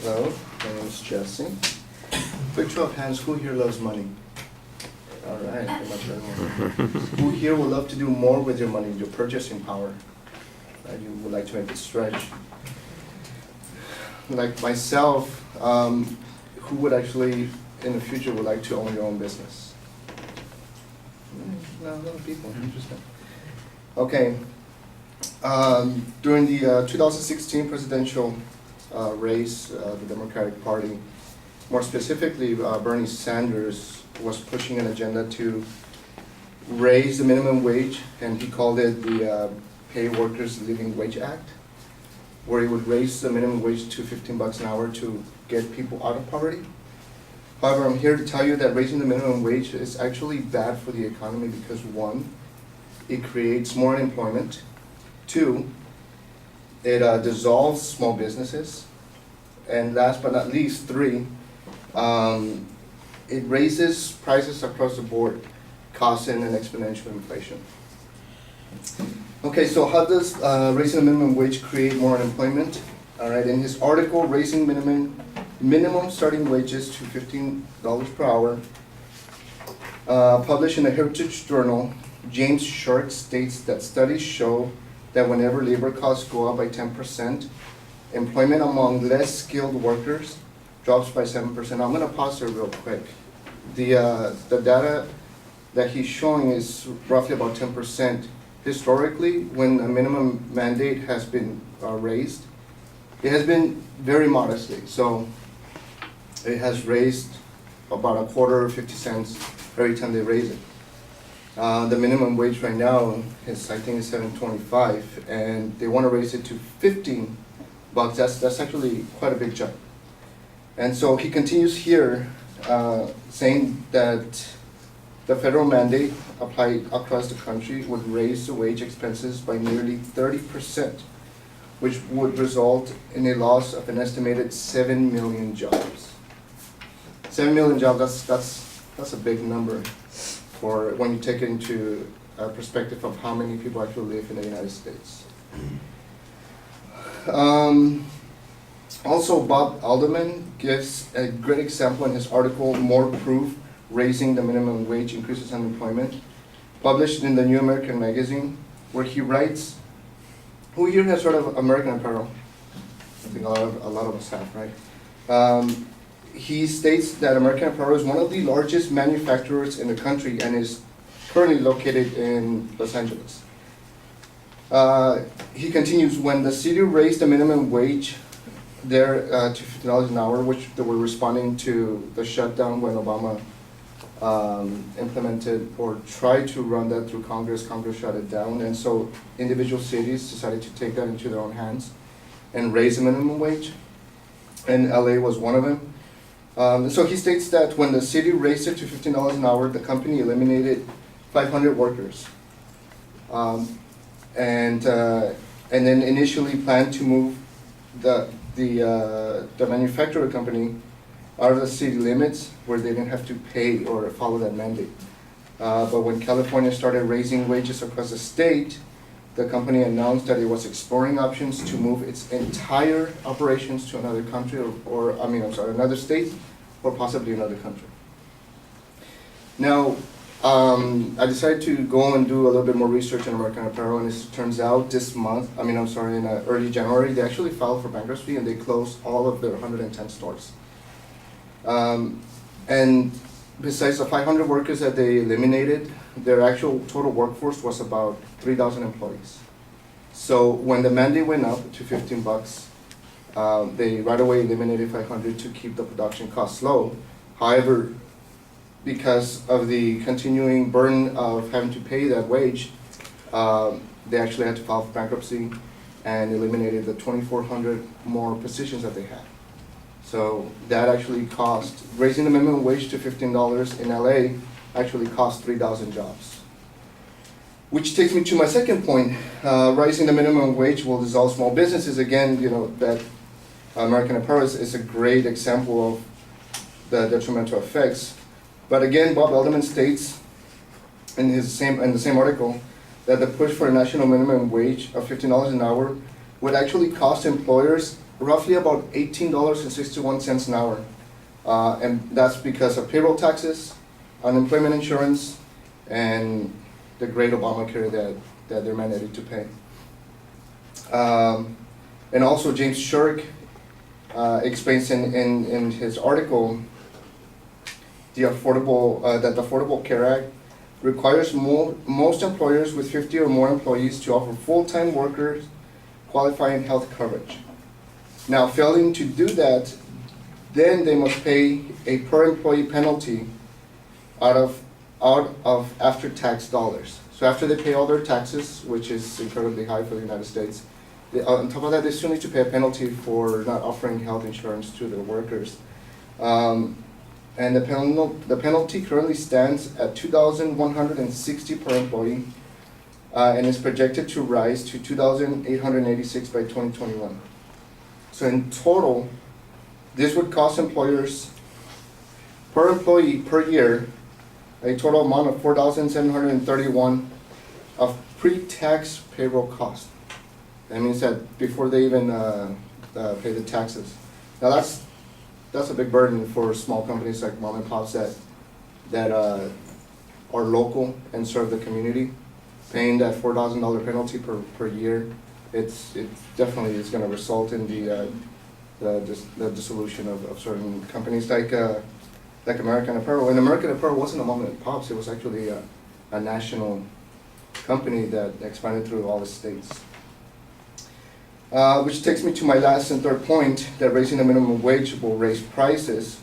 Hello, my name is Jesse. Quick show of hands, who here loves money? All right, pretty much everyone. Who here would love to do more with your money, your purchasing power? Right? You would like to make it stretch. Like myself, who would actually, in the future, would like to own your own business? No, a lot of people, interesting. Okay, during the 2016 presidential race, the Democratic Party, more specifically Bernie Sanders, was pushing an agenda to raise the minimum wage, and he called it the Pay Workers Living Wage Act, where he would raise the minimum wage to $15 an hour to get people out of poverty. However, I'm here to tell you that raising the minimum wage is actually bad for the economy because one, it creates more unemployment. Two, it dissolves small businesses. And last but not least, three, it raises prices across the board, causing an exponential inflation. Okay, so how does raising the minimum wage create more unemployment? All right, in his article, Raising Minimum Starting Wages to $15 per hour, published in the Heritage Journal, James Shark states that studies show that whenever labor costs go up by 10%, employment among less skilled workers drops by 7%. I'm going to pause there real quick. The data that he's showing is roughly about 10%. Historically, when a minimum mandate has been raised, it has been very modestly. So it has raised about a quarter, 50 cents every time they raise it. The minimum wage right now is, I think, $7.25, and they want to raise it to $15. That's actually quite a big jump. And so he continues here saying that the federal mandate applied across the country would raise the wage expenses by nearly 30%, which would result in a loss of an estimated 7 million jobs. 7 million jobs, that's a big number for when you take it into a perspective of how many people actually live in the United States. Also, Bob Alderman gives a great example in his article, More Proof, Raising the Minimum Wage Increases Unemployment, published in the New American Magazine, where he writes, who here has heard of American Apparel? I think a lot of us have, right? He states that American Apparel is one of the largest manufacturers in the country and is currently located in Los Angeles. He continues, when the city raised the minimum wage there to $15 an hour, which they were responding to the shutdown when Obama implemented or tried to run that through Congress shut it down, and so individual cities decided to take that into their own hands and raise the minimum wage, and LA was one of them. So he states that when the city raised it to $15 an hour, the company eliminated 500 workers, and then initially planned to move the manufacturer company out of the city limits where they didn't have to pay or follow that mandate. But when California started raising wages across the state, the company announced that it was exploring options to move its entire operations to another country, another state, or possibly another country. Now, I decided to go and do a little bit more research on American Apparel, and it turns out in early January, they actually filed for bankruptcy and they closed all of their 110 stores. And besides the 500 workers that they eliminated, their actual total workforce was about 3,000 employees. So when the mandate went up to $15, they right away eliminated 500 to keep the production costs low. However, because of the continuing burden of having to pay that wage, they actually had to file for bankruptcy and eliminated the 2,400 more positions that they had. So that actually cost, raising the minimum wage to $15 in LA actually cost 3,000 jobs. Which takes me to my second point. Raising the minimum wage will dissolve small businesses. Again, that American Apparel is a great example of the detrimental effects. But again, Bob Alderman states in the same article that the push for a national minimum wage of $15 an hour would actually cost employers roughly about $18.61 an hour. And that's because of payroll taxes, unemployment insurance, and the great Obamacare that they're mandated to pay. And also James Shirk explains in his article that the Affordable Care Act requires most employers with 50 or more employees to offer full-time workers qualifying health coverage. Now, failing to do that, then they must pay a per employee penalty out of after-tax dollars. So after they pay all their taxes, which is incredibly high for the United States, on top of that, they still need to pay a penalty for not offering health insurance to their workers. And the penalty currently stands at $2,160 per employee, and is projected to rise to $2,886 by 2021. So in total, this would cost employers per employee per year a total amount of $4,731 of pre-tax payroll cost. That means that before they even pay the taxes. Now that's a big burden for small companies like mom and pops that are local and serve the community. Paying that $4,000 penalty per year, it definitely is going to result in the dissolution of certain companies like American Apparel. And American Apparel wasn't a mom and pops; it was actually a national company that expanded through all the states. Which takes me to my last and third point, that raising the minimum wage will raise prices.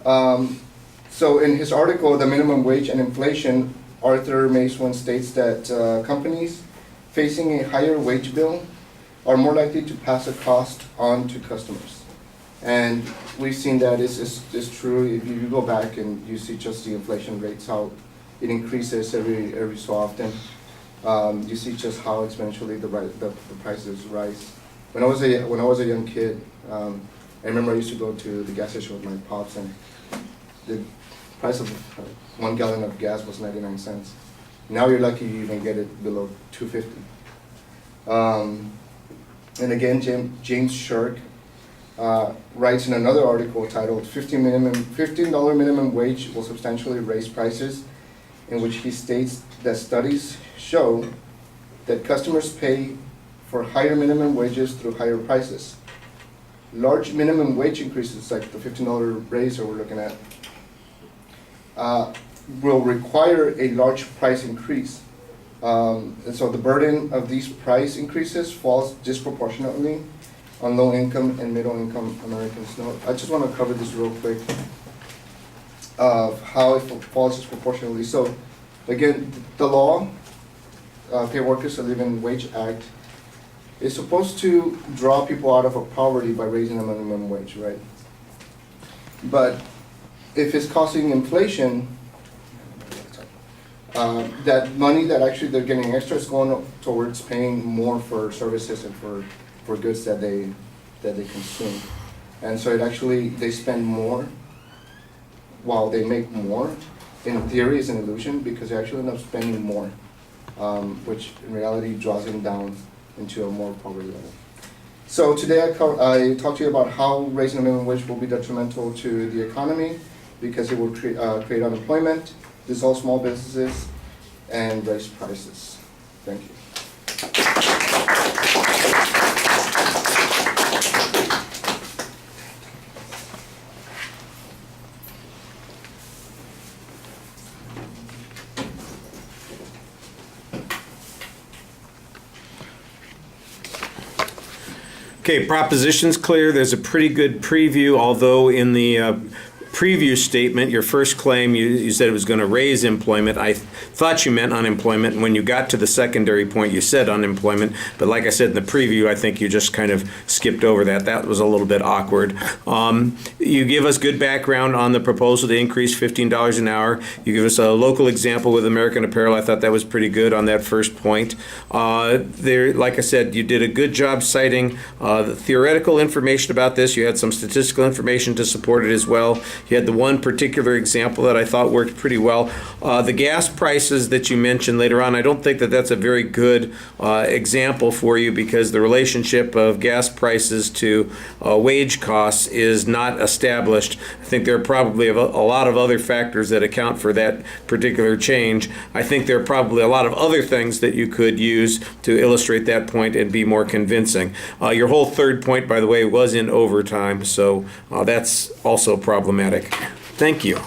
So in his article, The Minimum Wage and Inflation, Arthur Mason states that companies facing a higher wage bill are more likely to pass a cost on to customers. And we've seen that is true. If you go back and you see just the inflation rates, how it increases every so often. You see just how exponentially the prices rise. When I was a young kid, I remember I used to go to the gas station with my pops, and the price of 1 gallon of gas was 99 cents. Now you're lucky you even get it below $2.50. And again, James Shirk writes in another article titled $15 minimum wage will substantially raise prices, in which he states that studies show that customers pay for higher minimum wages through higher prices. Large minimum wage increases, like the $15 raise that we're looking at, will require a large price increase. And so the burden of these price increases falls disproportionately on low-income and middle-income Americans. Now, I just want to cover this real quick of how it falls disproportionately. So, again, the law, Pay Workers to Live in Wage Act, is supposed to draw people out of poverty by raising the minimum wage, right? But if it's causing inflation, that money that actually they're getting extra is going towards paying more for services and for goods that they consume. And so they spend more while they make more. In theory, is an illusion, because they actually end up spending more, which in reality draws them down into a more poverty level. So today I talked to you about how raising the minimum wage will be detrimental to the economy, because it will create unemployment, dissolve small businesses, and raise prices. Thank you. Okay, proposition's clear. There's a pretty good preview, although in the preview statement, your first claim, you said it was going to raise employment. I thought you meant unemployment, and when you got to the secondary point, you said unemployment. But like I said in the preview, I think you just kind of skipped over that. That was a little bit awkward. You give us good background on the proposal to increase $15 an hour. You give us a local example with American Apparel. I thought that was pretty good on that first point. Like I said, you did a good job citing the theoretical information about this. You had some statistical information to support it as well. You had the one particular example that I thought worked pretty well. The gas prices that you mentioned later on, I don't think that that's a very good example for you because the relationship of gas prices to wage costs is not established. I think there are probably a lot of other factors that account for that particular change. I think there are probably a lot of other things that you could use to illustrate that point and be more convincing. Your whole third point, by the way, was in overtime, so that's also problematic. Thank you.